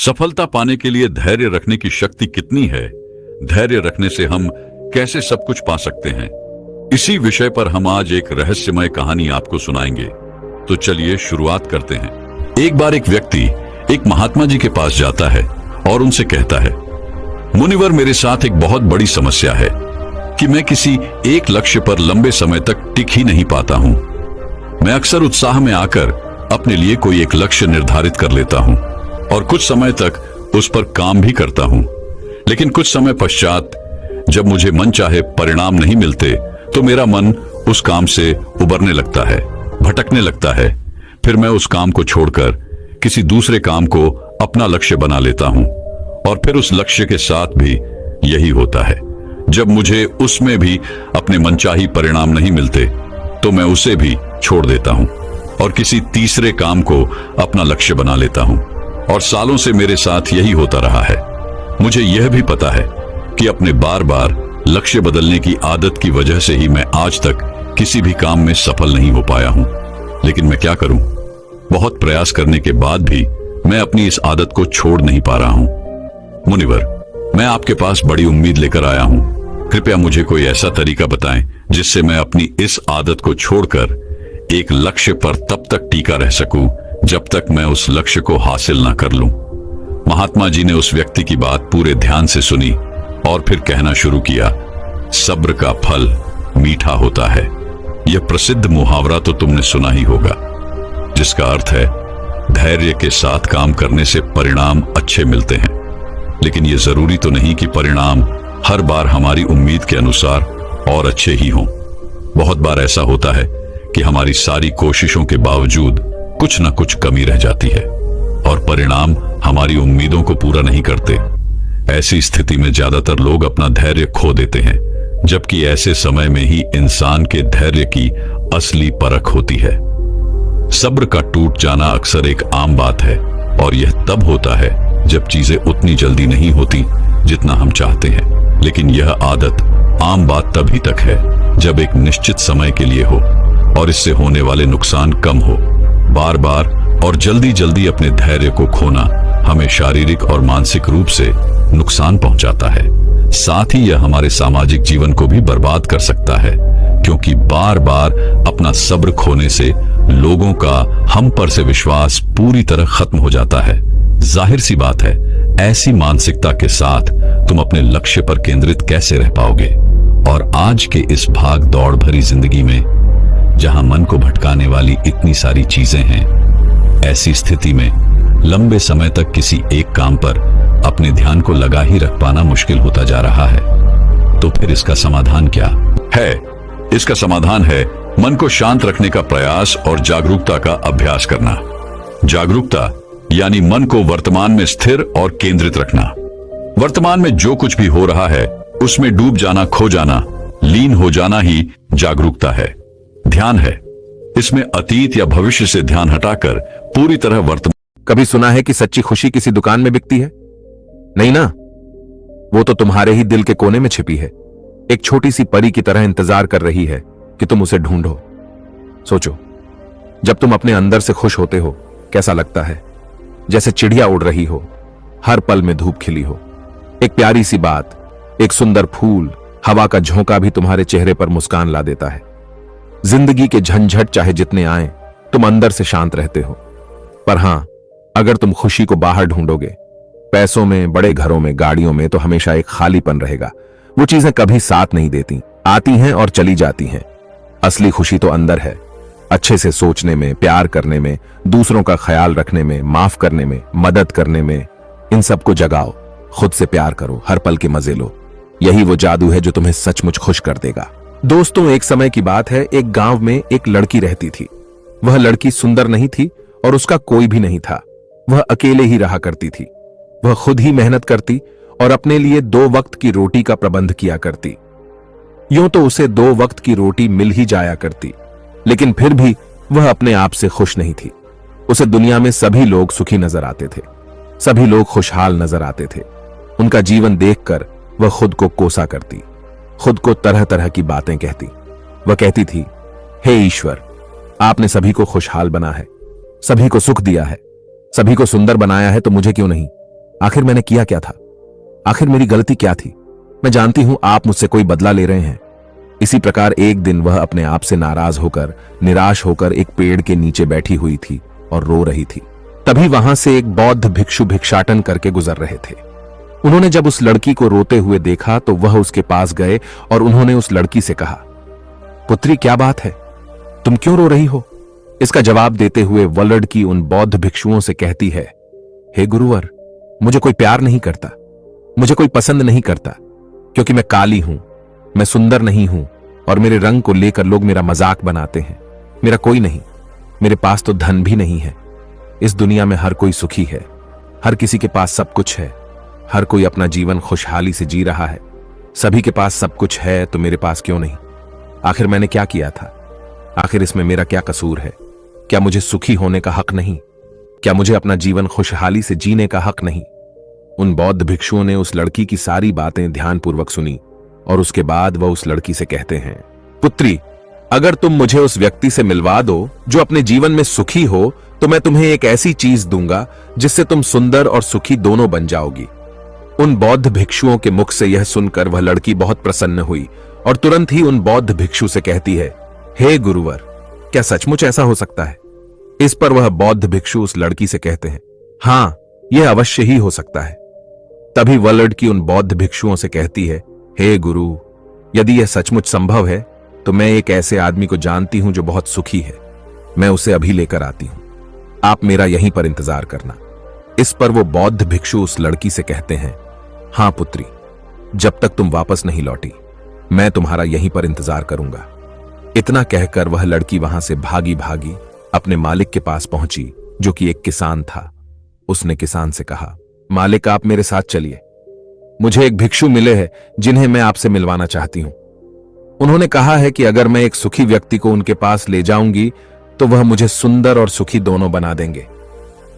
सफलता पाने के लिए धैर्य रखने की शक्ति कितनी है? धैर्य रखने से हम कैसे सब कुछ पा सकते हैं? इसी विषय पर हम आज एक रहस्यमय कहानी आपको सुनाएंगे। तो चलिए शुरुआत करते हैं। एक बार एक व्यक्ति एक महात्मा जी के पास जाता है और उनसे कहता है, मुनिवर, मेरे साथ एक बहुत बड़ी समस्या है कि मैं किसी एक लक्ष्य पर लंबे समय तक टिक ही नहीं पाता हूं। मैं अक्सर उत्साह में आकर अपने लिए कोई एक लक्ष्य निर्धारित कर लेता हूं और कुछ समय तक उस पर काम भी करता हूं, लेकिन कुछ समय पश्चात जब मुझे मनचाहे परिणाम नहीं मिलते तो मेरा मन उस काम से उबरने लगता है, भटकने लगता है। फिर मैं उस काम को छोड़कर किसी दूसरे काम को अपना लक्ष्य बना लेता हूं और फिर उस लक्ष्य के साथ भी यही होता है। जब मुझे उसमें भी अपने मनचाही परिणाम नहीं मिलते तो मैं उसे भी छोड़ देता हूं और किसी तीसरे काम को अपना लक्ष्य बना लेता हूं। और सालों से मेरे साथ यही होता रहा है। मुझे यह भी पता है कि अपने बार बार लक्ष्य बदलने की आदत की वजह से ही मैं आज तक किसी भी काम में सफल नहीं हो पाया हूं। लेकिन मैं क्या करूं? बहुत प्रयास करने के बाद भी मैं अपनी इस आदत को छोड़ नहीं पा रहा हूं। मुनिवर, मैं आपके पास बड़ी उम्मीद लेकर आया हूं। कृपया मुझे कोई ऐसा तरीका बताएं जिससे मैं अपनी इस आदत को छोड़कर एक लक्ष्य पर तब तक टिका रह सकूं जब तक मैं उस लक्ष्य को हासिल ना कर लूं। महात्मा जी ने उस व्यक्ति की बात पूरे ध्यान से सुनी और फिर कहना शुरू किया, सब्र का फल मीठा होता है। यह प्रसिद्ध मुहावरा तो तुमने सुना ही होगा, जिसका अर्थ है धैर्य के साथ काम करने से परिणाम अच्छे मिलते हैं। लेकिन यह जरूरी तो नहीं कि परिणाम हर बार हमारी उम्मीद के अनुसार और अच्छे ही हों। बहुत बार ऐसा होता है कि हमारी सारी कोशिशों के बावजूद कुछ न कुछ कमी रह जाती है और परिणाम हमारी उम्मीदों को पूरा नहीं करते। ऐसी स्थिति में ज्यादातर लोग अपना धैर्य खो देते हैं, जबकि ऐसे समय में ही इंसान के धैर्य की असली परख होती है। सब्र का टूट जाना अक्सर एक आम बात है और यह तब होता है जब चीजें उतनी जल्दी नहीं होती जितना हम चाहते हैं। लेकिन यह आदत आम बात तभी तक है जब एक निश्चित समय के लिए हो और इससे होने वाले नुकसान कम हो। बार बार और जल्दी जल्दी अपने धैर्य को खोना हमें शारीरिक और मानसिक रूप से नुकसान पहुंचाता है। साथ ही यह हमारे सामाजिक जीवन को भी बर्बाद कर सकता है, क्योंकि बार बार अपना सब्र खोने से लोगों का हम पर से विश्वास पूरी तरह खत्म हो जाता है। जाहिर सी बात है, ऐसी मानसिकता के साथ तुम अपने लक्ष्य पर केंद्रित कैसे रह पाओगे? और आज के इस भाग दौड़ भरी जिंदगी में जहां मन को भटकाने वाली इतनी सारी चीजें हैं, ऐसी स्थिति में लंबे समय तक किसी एक काम पर अपने ध्यान को लगा ही रख पाना मुश्किल होता जा रहा है। तो फिर इसका समाधान क्या है? इसका समाधान है मन को शांत रखने का प्रयास और जागरूकता का अभ्यास करना। जागरूकता यानी मन को वर्तमान में स्थिर और केंद्रित रखना। वर्तमान में जो कुछ भी हो रहा है उसमें डूब जाना, खो जाना, लीन हो जाना ही जागरूकता है। ध्यान है, इसमें अतीत या भविष्य से ध्यान हटाकर पूरी तरह वर्तमान। कभी सुना है कि सच्ची खुशी किसी दुकान में बिकती है? नहीं ना, वो तो तुम्हारे ही दिल के कोने में छिपी है। एक छोटी सी परी की तरह इंतजार कर रही है कि तुम उसे ढूंढो। सोचो, जब तुम अपने अंदर से खुश होते हो कैसा लगता है? जैसे चिड़िया उड़ रही हो, हर पल में धूप खिली हो। एक प्यारी सी बात, एक सुंदर फूल, हवा का झोंका भी तुम्हारे चेहरे पर मुस्कान ला देता है। जिंदगी के झंझट चाहे जितने आए, तुम अंदर से शांत रहते हो। पर हां, अगर तुम खुशी को बाहर ढूंढोगे, पैसों में, बड़े घरों में, गाड़ियों में, तो हमेशा एक खालीपन रहेगा। वो चीजें कभी साथ नहीं देती, आती हैं और चली जाती हैं। असली खुशी तो अंदर है, अच्छे से सोचने में, प्यार करने में, दूसरों का ख्याल रखने में, माफ करने में, मदद करने में। इन सबको जगाओ, खुद से प्यार करो, हर पल के मजे लो। यही वो जादू है जो तुम्हें सचमुच खुश कर देगा। दोस्तों, एक समय की बात है, एक गांव में एक लड़की रहती थी। वह लड़की सुंदर नहीं थी और उसका कोई भी नहीं था। वह अकेले ही रहा करती थी। वह खुद ही मेहनत करती और अपने लिए 2 वक्त की रोटी का प्रबंध किया करती। यूं तो उसे 2 वक्त की रोटी मिल ही जाया करती, लेकिन फिर भी वह अपने आप से खुश नहीं थी। उसे दुनिया में सभी लोग सुखी नजर आते थे, सभी लोग खुशहाल नजर आते थे। उनका जीवन देखकर वह खुद को कोसा करती, खुद को तरह तरह की बातें कहती। वह कहती थी, हे ईश्वर, आपने सभी को खुशहाल बना है, सभी को सुख दिया है, सभी को सुंदर बनाया है, तो मुझे क्यों नहीं? आखिर मैंने किया क्या था? आखिर मेरी गलती क्या थी? मैं जानती हूं आप मुझसे कोई बदला ले रहे हैं। इसी प्रकार एक दिन वह अपने आप से नाराज होकर, निराश होकर एक पेड़ के नीचे बैठी हुई थी और रो रही थी। तभी वहां से एक बौद्ध भिक्षु भिक्षाटन करके गुजर रहे थे। उन्होंने जब उस लड़की को रोते हुए देखा तो वह उसके पास गए और उन्होंने उस लड़की से कहा, पुत्री क्या बात है, तुम क्यों रो रही हो? इसका जवाब देते हुए वह लड़की उन बौद्ध भिक्षुओं से कहती है, हे गुरुवर, मुझे कोई प्यार नहीं करता, मुझे कोई पसंद नहीं करता, क्योंकि मैं काली हूं, मैं सुंदर नहीं हूं और मेरे रंग को लेकर लोग मेरा मजाक बनाते हैं। मेरा कोई नहीं, मेरे पास तो धन भी नहीं है। इस दुनिया में हर कोई सुखी है, हर किसी के पास सब कुछ है, हर कोई अपना जीवन खुशहाली से जी रहा है। सभी के पास सब कुछ है तो मेरे पास क्यों नहीं? आखिर मैंने क्या किया था? आखिर इसमें मेरा क्या कसूर है? क्या मुझे सुखी होने का हक नहीं? क्या मुझे अपना जीवन खुशहाली से जीने का हक नहीं? उन बौद्ध भिक्षुओं ने उस लड़की की सारी बातें ध्यानपूर्वक सुनी और उसके बाद वह उस लड़की से कहते हैं, पुत्री, अगर तुम मुझे उस व्यक्ति से मिलवा दो जो अपने जीवन में सुखी हो तो मैं तुम्हें एक ऐसी चीज दूंगा जिससे तुम सुंदर और सुखी दोनों बन जाओगी। उन बौद्ध भिक्षुओं के मुख से यह सुनकर वह लड़की बहुत प्रसन्न हुई और तुरंत ही उन बौद्ध भिक्षु से कहती है, हे गुरुवर, क्या सचमुच ऐसा हो सकता है? इस पर वह बौद्ध भिक्षु उस लड़की से कहते हैं, हां, यह अवश्य ही हो सकता है। तभी वह लड़की उन बौद्ध भिक्षुओं से कहती है, हे गुरु, यदि यह सचमुच संभव है तो मैं एक ऐसे आदमी को जानती हूं जो बहुत सुखी है। मैं उसे अभी लेकर आती हूं, आप मेरा यहीं पर इंतजार करना। इस पर वो बौद्ध भिक्षु उस लड़की से कहते हैं, हां पुत्री, जब तक तुम वापस नहीं लौटी मैं तुम्हारा यहीं पर इंतजार करूंगा। इतना कहकर वह लड़की वहां से भागी भागी अपने मालिक के पास पहुंची, जो कि एक किसान था। उसने किसान से कहा, मालिक, आप मेरे साथ चलिए, मुझे एक भिक्षु मिले हैं जिन्हें मैं आपसे मिलवाना चाहती हूं। उन्होंने कहा है कि अगर मैं एक सुखी व्यक्ति को उनके पास ले जाऊंगी तो वह मुझे सुंदर और सुखी दोनों बना देंगे।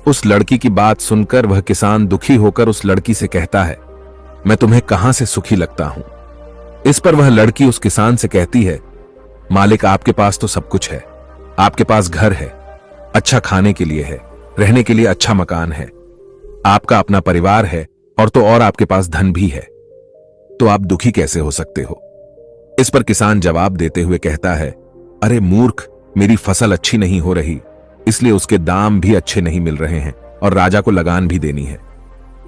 उस लड़की की बात सुनकर वह किसान दुखी होकर उस लड़की से कहता है, मैं तुम्हें कहां से सुखी लगता हूं? इस पर वह लड़की उस किसान से कहती है, मालिक, आपके पास तो सब कुछ है, आपके पास घर है, अच्छा खाने के लिए है, रहने के लिए अच्छा मकान है, आपका अपना परिवार है और तो और आपके पास धन भी है, तो आप दुखी कैसे हो सकते हो? इस पर किसान जवाब देते हुए कहता है, अरे मूर्ख, मेरी फसल अच्छी नहीं हो रही, इसलिए उसके दाम भी अच्छे नहीं मिल रहे हैं और राजा को लगान भी देनी है।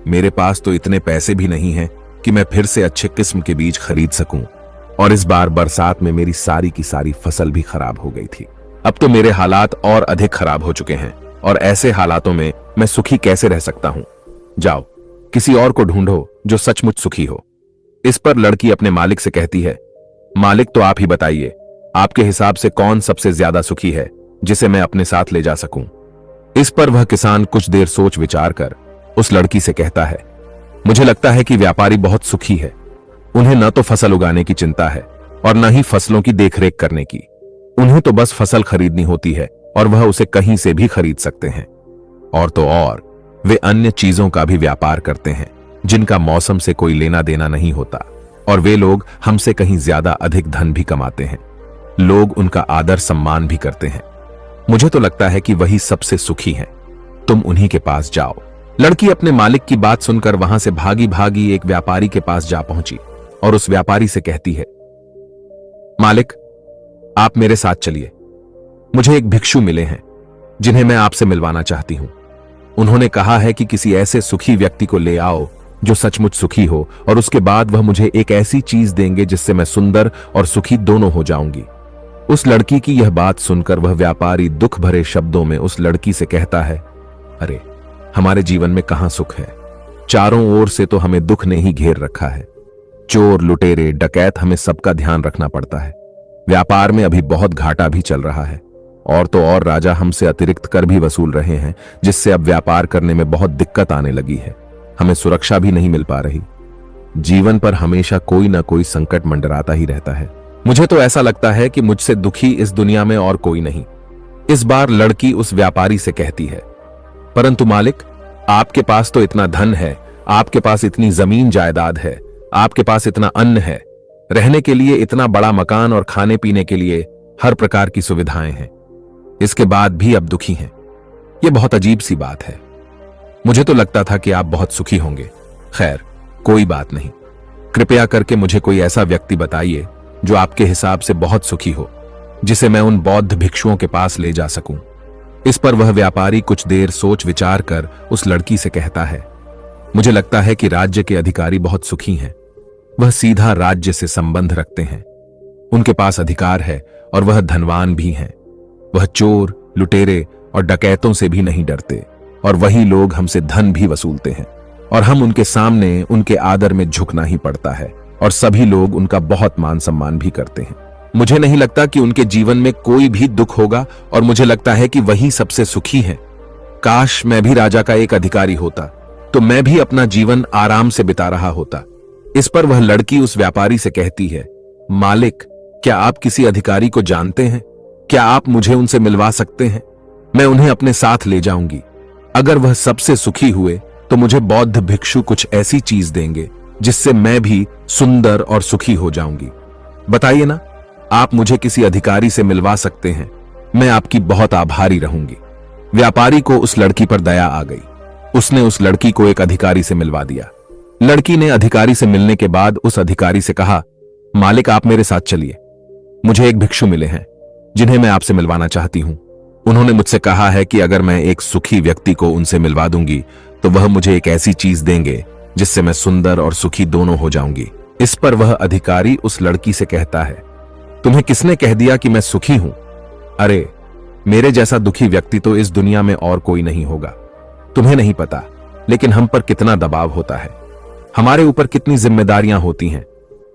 मेरे पास तो इतने पैसे भी नहीं हैं कि मैं फिर से अच्छे किस्म के बीज खरीद सकूं, और इस बार बरसात में मेरी सारी की सारी फसल भी खराब हो गई थी। अब तो मेरे हालात और अधिक खराब हो चुके हैं और ऐसे हालातों में मैं सुखी कैसे रह सकता हूं? जाओ, किसी और को ढूंढो जो सचमुच सुखी हो। इस पर लड़की अपने मालिक से कहती है, मालिक, तो आप ही बताइए, आपके हिसाब से कौन सबसे ज्यादा सुखी है जिसे मैं अपने साथ ले जा सकूं? इस पर वह किसान कुछ देर सोच विचार कर उस लड़की से कहता है, मुझे लगता है कि व्यापारी बहुत सुखी है। उन्हें न तो फसल उगाने की चिंता है और न ही फसलों की देखरेख करने की। उन्हें तो बस फसल खरीदनी होती है और वह उसे कहीं से भी खरीद सकते हैं। और तो और वे अन्य चीजों का भी व्यापार करते हैं जिनका मौसम से कोई लेना देना नहीं होता, और वे लोग हमसे कहीं ज्यादा अधिक धन भी कमाते हैं। लोग उनका आदर सम्मान भी करते हैं। मुझे तो लगता है कि वही सबसे सुखी हैं। तुम उन्हीं के पास जाओ। लड़की अपने मालिक की बात सुनकर वहां से भागी भागी एक व्यापारी के पास जा पहुंची और उस व्यापारी से कहती है, मालिक, आप मेरे साथ चलिए, मुझे एक भिक्षु मिले हैं जिन्हें मैं आपसे मिलवाना चाहती हूं। उन्होंने कहा है कि किसी ऐसे सुखी व्यक्ति को ले आओ जो सचमुच सुखी हो, और उसके बाद वह मुझे एक ऐसी चीज देंगे जिससे मैं सुंदर और सुखी दोनों हो जाऊंगी। उस लड़की की यह बात सुनकर वह व्यापारी दुख भरे शब्दों में उस लड़की से कहता है, अरे, हमारे जीवन में कहां सुख है? चारों ओर से तो हमें दुख ने ही घेर रखा है। चोर, लुटेरे, डकैत, हमें सबका ध्यान रखना पड़ता है। व्यापार में अभी बहुत घाटा भी चल रहा है, और तो और राजा हमसे अतिरिक्त कर भी वसूल रहे हैं, जिससे अब व्यापार करने में बहुत दिक्कत आने लगी है। हमें सुरक्षा भी नहीं मिल पा रही। जीवन पर हमेशा कोई ना कोई संकट मंडराता ही रहता है। मुझे तो ऐसा लगता है कि मुझसे दुखी इस दुनिया में और कोई नहीं। इस बार लड़की उस व्यापारी से कहती है, परंतु मालिक, आपके पास तो इतना धन है, आपके पास इतनी जमीन जायदाद है, आपके पास इतना अन्न है, रहने के लिए इतना बड़ा मकान और खाने पीने के लिए हर प्रकार की सुविधाएं हैं। इसके बाद भी अब दुखी हैं। यह बहुत अजीब सी बात है। मुझे तो लगता था कि आप बहुत सुखी होंगे। खैर, कोई बात नहीं। कृपया करके मुझे कोई ऐसा व्यक्ति बताइए जो आपके हिसाब से बहुत सुखी हो, जिसे मैं उन बौद्ध भिक्षुओं के पास ले जा सकूं। इस पर वह व्यापारी कुछ देर सोच विचार कर उस लड़की से कहता है, मुझे लगता है कि राज्य के अधिकारी बहुत सुखी हैं। वह सीधा राज्य से संबंध रखते हैं, उनके पास अधिकार है और वह धनवान भी हैं। वह चोर, लुटेरे और डकैतों से भी नहीं डरते और वही लोग हमसे धन भी वसूलते हैं और हम उनके सामने उनके आदर में झुकना ही पड़ता है और सभी लोग उनका बहुत मान सम्मान भी करते हैं। मुझे नहीं लगता कि उनके जीवन में कोई भी दुख होगा और मुझे लगता है कि वही सबसे सुखी हैं। काश मैं भी राजा का एक अधिकारी होता तो मैं भी अपना जीवन आराम से बिता रहा होता। इस पर वह लड़की उस व्यापारी से कहती है, मालिक, क्या आप किसी अधिकारी को जानते हैं? क्या आप मुझे उनसे मिलवा सकते हैं? मैं उन्हें अपने साथ ले जाऊंगी। अगर वह सबसे सुखी हुए तो मुझे बौद्ध भिक्षु कुछ ऐसी चीज देंगे जिससे मैं भी सुंदर और सुखी हो जाऊंगी। बताइए ना, आप मुझे किसी अधिकारी से मिलवा सकते हैं, मैं आपकी बहुत आभारी रहूंगी। व्यापारी को उस लड़की पर दया आ गई। उसने उस लड़की को एक अधिकारी से मिलवा दिया। लड़की ने अधिकारी से मिलने के बाद उस अधिकारी से कहा, मालिक, आप मेरे साथ चलिए। मुझे एक भिक्षु मिले हैं जिन्हें मैं आपसे मिलवाना चाहती हूं। उन्होंने मुझसे कहा है कि अगर मैं एक सुखी व्यक्ति को उनसे मिलवा दूंगी तो वह मुझे एक ऐसी चीज देंगे जिससे मैं सुंदर और सुखी दोनों हो जाऊंगी। इस पर वह अधिकारी उस लड़की से कहता है, तुम्हें किसने कह दिया कि मैं सुखी हूं? अरे, मेरे जैसा दुखी व्यक्ति तो इस दुनिया में और कोई नहीं होगा। तुम्हें नहीं पता, लेकिन हम पर कितना दबाव होता है, हमारे ऊपर कितनी जिम्मेदारियां होती हैं।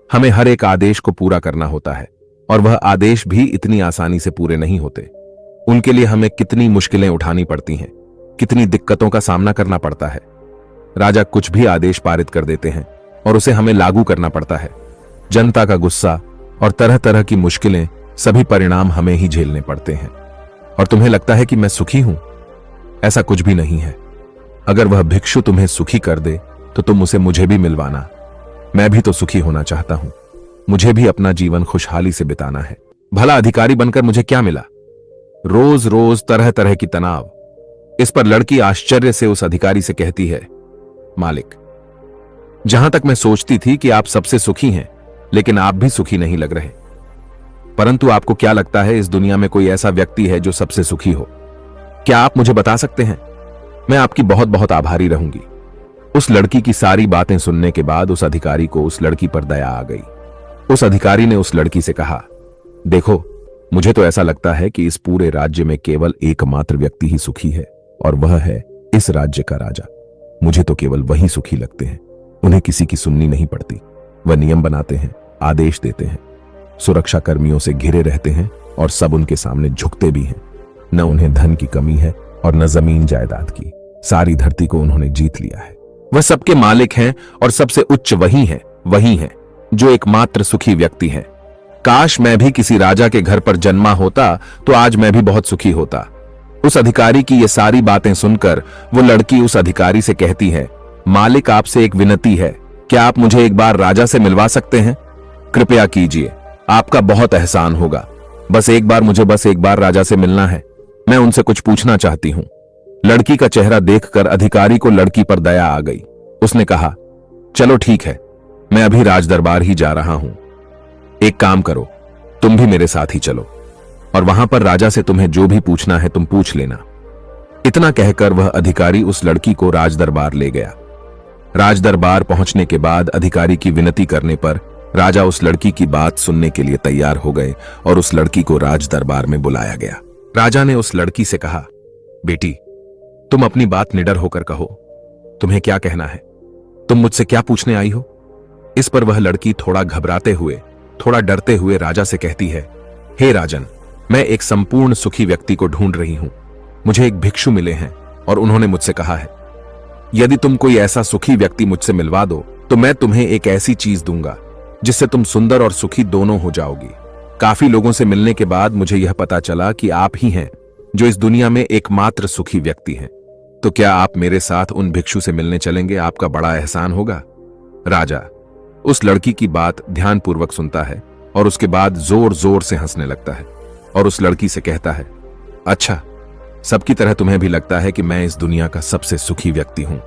हमें हर एक आदेश को पूरा करना होता है और वह आदेश भी इतनी आसानी से पूरे नहीं होते। उनके लिए हमें कितनी मुश्किलें उठानी पड़ती हैं, कितनी दिक्कतों का सामना करना पड़ता है। राजा कुछ भी आदेश पारित कर देते हैं और उसे हमें लागू करना पड़ता है। जनता का गुस्सा और तरह तरह की मुश्किलें, सभी परिणाम हमें ही झेलने पड़ते हैं। और तुम्हें लगता है कि मैं सुखी हूं? ऐसा कुछ भी नहीं है। अगर वह भिक्षु तुम्हें सुखी कर दे तो तुम उसे मुझे भी मिलवाना। मैं भी तो सुखी होना चाहता हूं। मुझे भी अपना जीवन खुशहाली से बिताना है। भला अधिकारी बनकर मुझे क्या मिला? रोज रोज तरह तरह की तनाव। इस पर लड़की आश्चर्य से उस अधिकारी से कहती है, मालिक, जहां तक मैं सोचती थी कि आप सबसे सुखी हैं, लेकिन आप भी सुखी नहीं लग रहे। परंतु आपको क्या लगता है इस दुनिया में कोई ऐसा व्यक्ति है जो सबसे सुखी हो? क्या आप मुझे बता सकते हैं? मैं आपकी बहुत बहुत आभारी रहूंगी। उस लड़की की सारी बातें सुनने के बाद उस अधिकारी को उस लड़की पर दया आ गई। उस अधिकारी ने उस लड़की से कहा, देखो, मुझे तो ऐसा लगता है कि इस पूरे राज्य में केवल एकमात्र व्यक्ति ही सुखी है और वह है इस राज्य का राजा। मुझे तो केवल वही सुखी लगते हैं। उन्हें किसी की सुननी नहीं पड़ती। वह नियम बनाते हैं, आदेश देते हैं, सुरक्षा कर्मियों से घिरे रहते हैं और सब उनके सामने झुकते भी हैं। न उन्हें धन की कमी है और न जमीन जायदाद की। सारी धरती को उन्होंने जीत लिया है। वह सबके मालिक हैं और सबसे उच्च वही हैं जो एकमात्र सुखी व्यक्ति हैं। काश मैं भी किसी राजा के घर पर जन्मा होता तो आज मैं भी बहुत सुखी होता। उस अधिकारी की ये सारी बातें सुनकर वो लड़की उस अधिकारी से कहती है, मालिक, आपसे एक विनती है, क्या आप मुझे एक बार राजा से मिलवा सकते हैं? कृपया कीजिए, आपका बहुत एहसान होगा। बस एक बार राजा से मिलना है। मैं उनसे कुछ पूछना चाहती हूं। लड़की का चेहरा देखकर अधिकारी को लड़की पर दया आ गई। उसने कहा, चलो ठीक है, मैं अभी राज दरबार ही जा रहा हूं। एक काम करो, तुम भी मेरे साथ ही चलो और वहां पर राजा से तुम्हें जो भी पूछना है तुम पूछ लेना। इतना कहकर वह अधिकारी उस लड़की को राज दरबार ले गया। राज दरबार पहुंचने के बाद अधिकारी की विनती करने पर राजा उस लड़की की बात सुनने के लिए तैयार हो गए और उस लड़की को राज दरबार में बुलाया गया। राजा ने उस लड़की से कहा, बेटी, तुम अपनी बात निडर होकर कहो। तुम्हें क्या कहना है? तुम मुझसे क्या पूछने आई हो? इस पर वह लड़की थोड़ा घबराते हुए, थोड़ा डरते हुए राजा से कहती है, हे राजन, मैं एक संपूर्ण सुखी व्यक्ति को ढूंढ रही हूं। मुझे एक भिक्षु मिले हैं और उन्होंने मुझसे कहा है, यदि तुम कोई ऐसा सुखी व्यक्ति मुझसे मिलवा दो तो मैं तुम्हें एक ऐसी चीज दूंगा जिससे तुम सुंदर और सुखी दोनों हो जाओगी। काफी लोगों से मिलने के बाद मुझे यह पता चला कि आप ही हैं जो इस दुनिया में एकमात्र सुखी व्यक्ति हैं। तो क्या आप मेरे साथ उन भिक्षु से मिलने चलेंगे? आपका बड़ा एहसान होगा। राजा उस लड़की की बात ध्यानपूर्वक सुनता है और उसके बाद जोर जोर से हंसने लगता है और उस लड़की से कहता है, अच्छा, सबकी तरह तुम्हें भी लगता है कि मैं इस दुनिया का सबसे सुखी व्यक्ति हूं।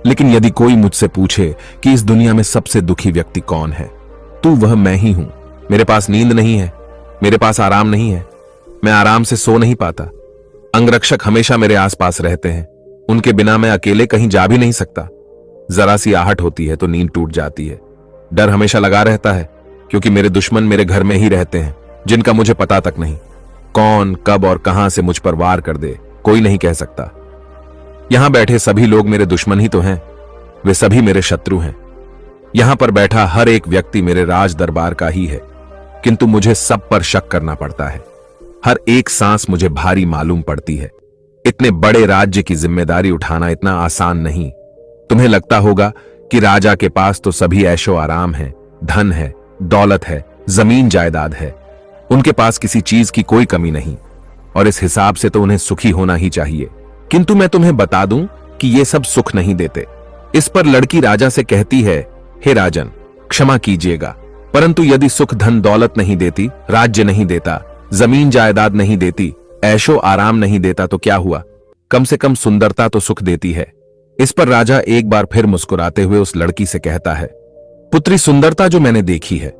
लेकिन यदि कोई मुझसे पूछे कि इस दुनिया में सबसे दुखी व्यक्ति कौन है, तो वह मैं ही हूं। मेरे पास नींद नहीं है, मेरे पास आराम नहीं है, मैं आराम से सो नहीं पाता। अंगरक्षक हमेशा मेरे आसपास रहते हैं, उनके बिना मैं अकेले कहीं जा भी नहीं सकता। जरा सी आहट होती है तो नींद टूट जाती है। डर हमेशा लगा रहता है, क्योंकि मेरे दुश्मन मेरे घर में ही रहते हैं, जिनका मुझे पता तक नहीं। कौन, कब और कहां से मुझ पर वार कर दे, कोई नहीं कह सकता। यहां बैठे सभी लोग मेरे दुश्मन ही तो हैं, वे सभी मेरे शत्रु हैं। यहां पर बैठा हर एक व्यक्ति मेरे राज दरबार का ही है, किंतु मुझे सब पर शक करना पड़ता है। हर एक सांस मुझे भारी मालूम पड़ती है। इतने बड़े राज्य की जिम्मेदारी उठाना इतना आसान नहीं। तुम्हें लगता होगा कि राजा के पास तो सभी ऐशो आराम है, धन है, दौलत है, जमीन जायदाद है, उनके पास किसी चीज की कोई कमी नहीं, और इस हिसाब से तो उन्हें सुखी होना ही चाहिए। किंतु मैं तुम्हें बता दूं कि ये सब सुख नहीं देते। इस पर लड़की राजा से कहती है, हे राजन, क्षमा कीजिएगा, परंतु यदि सुख धन दौलत नहीं देती, राज्य नहीं देता, जमीन जायदाद नहीं देती, ऐशो आराम नहीं देता, तो क्या हुआ? कम से कम सुंदरता तो सुख देती है। इस पर राजा एक बार फिर मुस्कुराते हुए उस लड़की से कहता है, पुत्री, सुंदरता जो मैंने देखी है,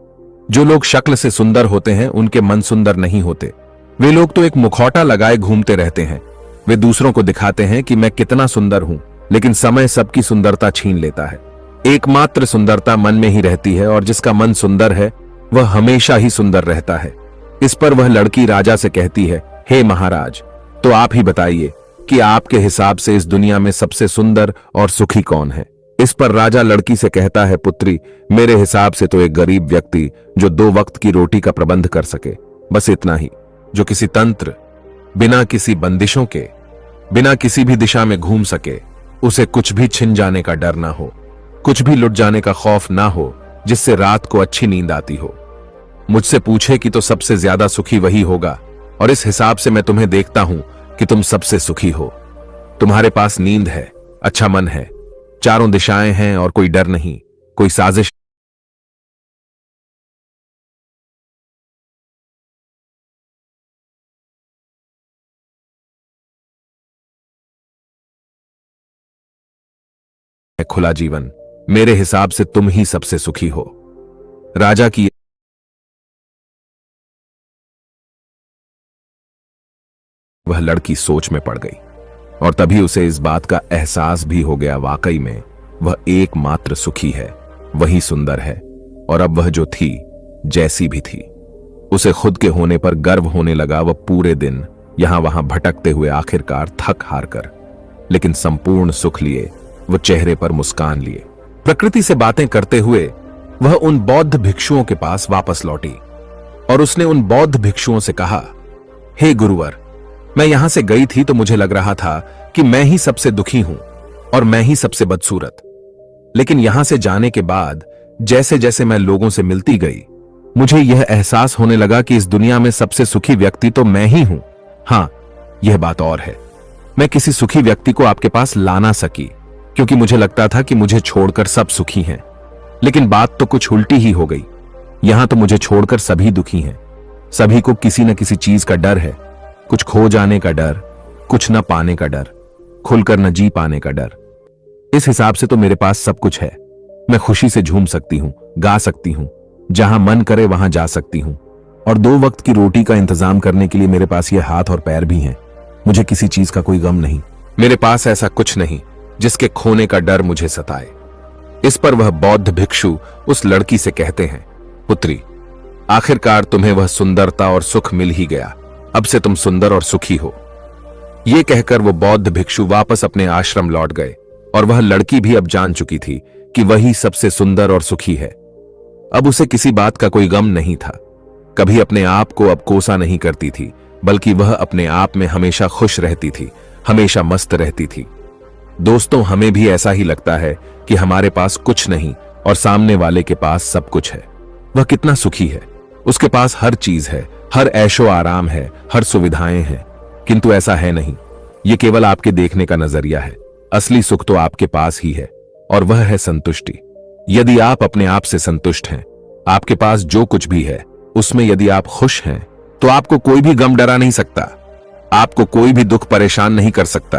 जो लोग शक्ल से सुंदर होते हैं उनके मन सुंदर नहीं होते। वे लोग तो एक मुखौटा लगाए घूमते रहते हैं। वे दूसरों को दिखाते हैं कि मैं कितना सुंदर हूं, लेकिन समय सबकी सुंदरता छीन लेता है। एकमात्र सुंदरता मन में ही रहती है, और जिसका मन सुंदर है वह हमेशा ही सुंदर रहता है। इस पर वह लड़की राजा से कहती है, हे महाराज, तो आप ही बताइए कि आपके हिसाब से इस दुनिया में सबसे सुंदर और सुखी कौन है? इस पर राजा लड़की से कहता है, पुत्री, मेरे हिसाब से तो एक गरीब व्यक्ति जो 2 वक्त की रोटी का प्रबंध कर सके, बस इतना ही। जो किसी तंत्र, बिना किसी बंदिशों के, बिना किसी भी दिशा में घूम सके, उसे कुछ भी छिन जाने का डर ना हो, कुछ भी लुट जाने का खौफ ना हो, जिससे रात को अच्छी नींद आती हो। मुझसे पूछे कि तो सबसे ज्यादा सुखी वही होगा, और इस हिसाब से मैं तुम्हें देखता हूं कि तुम सबसे सुखी हो। तुम्हारे पास नींद है, अच्छा मन है, चारों दिशाएं हैं और कोई डर नहीं, कोई साजिश है, खुला जीवन। मेरे हिसाब से तुम ही सबसे सुखी हो। राजा की वह लड़की सोच में पड़ गई, और तभी उसे इस बात का एहसास भी हो गया, वाकई में वह एकमात्र सुखी है, वही सुंदर है। और अब वह जो थी, जैसी भी थी, उसे खुद के होने पर गर्व होने लगा। वह पूरे दिन यहां वहां भटकते हुए आखिरकार थक हार कर, लेकिन संपूर्ण सुख लिए, वह चेहरे पर मुस्कान लिए, प्रकृति से बातें करते हुए वह उन बौद्ध भिक्षुओं के पास वापस लौटी, और उसने उन बौद्ध भिक्षुओं से कहा, हे गुरुवर, मैं यहां से गई थी तो मुझे लग रहा था कि मैं ही सबसे दुखी हूं और मैं ही सबसे बदसूरत। लेकिन यहां से जाने के बाद जैसे जैसे मैं लोगों से मिलती गई, मुझे यह एहसास होने लगा कि इस दुनिया में सबसे सुखी व्यक्ति तो मैं ही हूं। हां, यह बात और है, मैं किसी सुखी व्यक्ति को आपके पास ला ना सकी, क्योंकि मुझे लगता था कि मुझे छोड़कर सब सुखी हैं। लेकिन बात तो कुछ उल्टी ही हो गई। यहां तो मुझे छोड़कर सभी दुखी हैं। सभी को किसी न किसी चीज का डर है, कुछ खो जाने का डर, कुछ न पाने का डर, खुलकर न जी पाने का डर। इस हिसाब से तो मेरे पास सब कुछ है। मैं खुशी से झूम सकती हूं, गा सकती हूं, जहां मन करे वहां जा सकती हूं, और 2 वक्त की रोटी का इंतजाम करने के लिए मेरे पास ये हाथ और पैर भी हैं। मुझे किसी चीज का कोई गम नहीं। मेरे पास ऐसा कुछ नहीं जिसके खोने का डर मुझे सताए। इस पर वह बौद्ध भिक्षु उस लड़की से कहते हैं, पुत्री, आखिरकार तुम्हें वह सुंदरता और सुख मिल ही गया। अब से तुम सुंदर और सुखी हो। यह कहकर वो बौद्ध भिक्षु वापस अपने आश्रम लौट गए, और वह लड़की भी अब जान चुकी थी कि वही सबसे सुंदर और सुखी है। अब उसे किसी बात का कोई गम नहीं था। कभी अपने आप को अब कोसा नहीं करती थी, बल्कि वह अपने आप में हमेशा खुश रहती थी, हमेशा मस्त रहती थी। दोस्तों, हमें भी ऐसा ही लगता है कि हमारे पास कुछ नहीं और सामने वाले के पास सब कुछ है। वह कितना सुखी है, उसके पास हर चीज है, हर ऐशो आराम है, हर सुविधाएं हैं। किंतु ऐसा है नहीं। यह केवल आपके देखने का नजरिया है। असली सुख तो आपके पास ही है, और वह है संतुष्टि। यदि आप अपने आप से संतुष्ट हैं, आपके पास जो कुछ भी है उसमें यदि आप खुश हैं, तो आपको कोई भी गम डरा नहीं सकता। आपको कोई भी दुख परेशान नहीं कर सकता,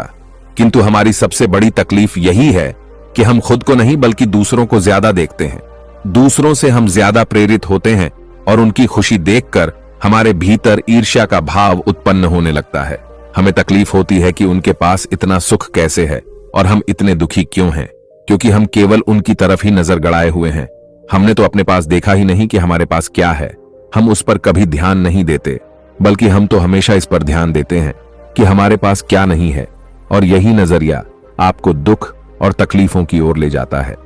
किंतु हमारी सबसे बड़ी तकलीफ यही है कि हम खुद को नहीं बल्कि दूसरों को ज्यादा देखते हैं। दूसरों से हम ज्यादा प्रेरित होते हैं और उनकी खुशी देखकर हमारे भीतर ईर्ष्या का भाव उत्पन्न होने लगता है। हमें तकलीफ होती है कि उनके पास इतना सुख कैसे है और हम इतने दुखी क्यों हैं, क्योंकि हम केवल उनकी तरफ ही नजर गड़ाए हुए हैं। हमने तो अपने पास देखा ही नहीं कि हमारे पास क्या है। हम उस पर कभी ध्यान नहीं देते, बल्कि हम तो हमेशा इस पर ध्यान देते हैं कि हमारे पास क्या नहीं है, और यही नजरिया आपको दुख और तकलीफों की ओर ले जाता है।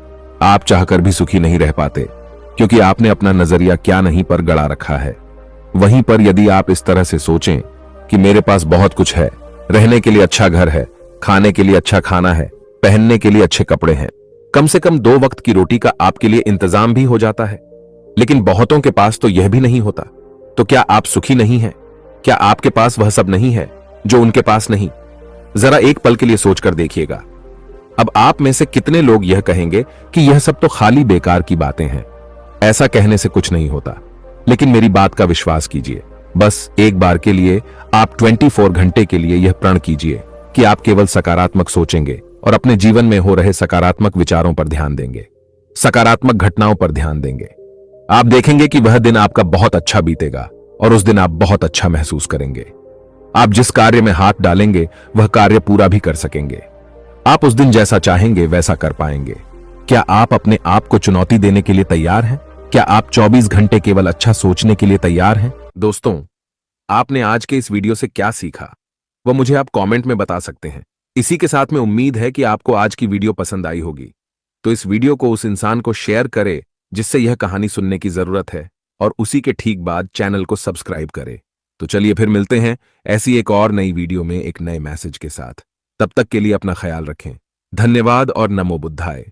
आप चाहकर भी सुखी नहीं रह पाते, क्योंकि आपने अपना नजरिया क्या नहीं पर गड़ा रखा है। वहीं पर यदि आप इस तरह से सोचें कि मेरे पास बहुत कुछ है, रहने के लिए अच्छा घर है, खाने के लिए अच्छा खाना है, पहनने के लिए अच्छे कपड़े हैं, कम से कम 2 वक्त की रोटी का आपके लिए इंतजाम भी हो जाता है, लेकिन बहुतों के पास तो यह भी नहीं होता, तो क्या आप सुखी नहीं हैं? क्या आपके पास वह सब नहीं है जो उनके पास नहीं? जरा एक पल के लिए सोचकर देखिएगा। अब आप में से कितने लोग यह कहेंगे कि यह सब तो खाली बेकार की बातें हैं, ऐसा कहने से कुछ नहीं होता। लेकिन मेरी बात का विश्वास कीजिए, बस एक बार के लिए आप 24 घंटे के लिए यह प्रण कीजिए कि आप केवल सकारात्मक सोचेंगे और अपने जीवन में हो रहे सकारात्मक विचारों पर ध्यान देंगे, सकारात्मक घटनाओं पर ध्यान देंगे। आप देखेंगे कि वह दिन आपका बहुत अच्छा बीतेगा और उस दिन आप बहुत अच्छा महसूस करेंगे। आप जिस कार्य में हाथ डालेंगे वह कार्य पूरा भी कर सकेंगे। आप उस दिन जैसा चाहेंगे वैसा कर पाएंगे। क्या आप अपने आप को चुनौती देने के लिए तैयार हैं? क्या आप 24 घंटे केवल अच्छा सोचने के लिए तैयार हैं? दोस्तों, आपने आज के इस वीडियो से क्या सीखा वह मुझे आप कमेंट में बता सकते हैं। इसी के साथ में उम्मीद है कि आपको आज की वीडियो पसंद आई होगी, तो इस वीडियो को उस इंसान को शेयर करें जिससे यह कहानी सुनने की जरूरत है, और उसी के ठीक बाद चैनल को सब्सक्राइब करें। तो चलिए फिर मिलते हैं ऐसी एक और नई वीडियो में एक नए मैसेज के साथ। तब तक के लिए अपना ख्याल रखें। धन्यवाद और नमो बुद्धाय।